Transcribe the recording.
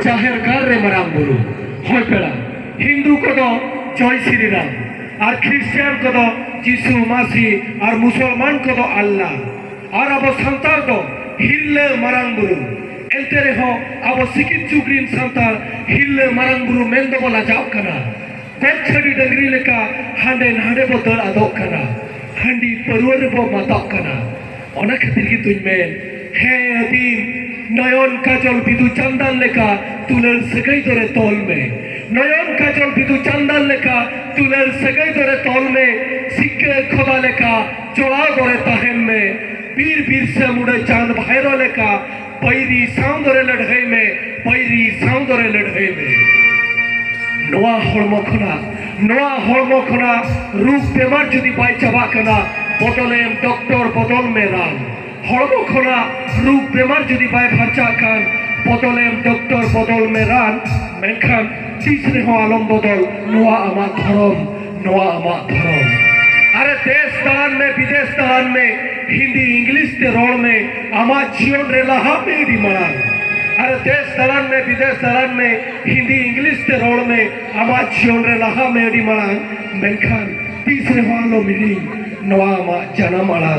जाहेर गार रे मारांग बुरु होय पेड़ा हिंदू को दो जय श्री राम और ख्रिस्टियान को दो जीसु मसीह और मुसलमान को दो अल्लाह और अब संतार दो हिल्ले मारांग बुरु एलते रहो अब सिकित चुग्रीन संतार हिल्ले मारांग बुरु मेंदो बोला जाओ कना कोच्छड़ी डंगरी लेका हांडे नाडे बोतल आदोक कना हांडी परुवर बो मातोक कना ओना खातिर की तुझ में हे अदीम नयन काजल बिदु चंदन लेका तुलर सगाई दरे तोल में नयन काजल बिदु चंदन लेका तुलर सगाई दरे तोल में सिक्के खोदा लेका जोड़ा दरे ताहेन में वीर वीर से मुड़े चांद भाईरो लेका पैरी साउंदरे लड़ाई में पैरी साउंदरे लड़ाई में नवा हड़मो खना रूप बेमार जुदी बाई चाबा कना बदले डॉक्टर बदल में रान हड़मो खना रूप बेमार जुदी बाई फरचा कान बदले डॉक्टर बदल में रान मेनखान तीसरे हो आलम बदल नवा आमा धर्म अरे देश दान में विदेश दान में हिंदी इंग्लिश ते रोड में आमा जीवन रे लहा में दी मरा अरे देश दलान में विदेश दलान में हिंदी इंग्लिश ते रोड में आमा जीवन रे लहा में दी मरा मेनखान तीसरे हो आलो मिली नवा आमा जन्म आला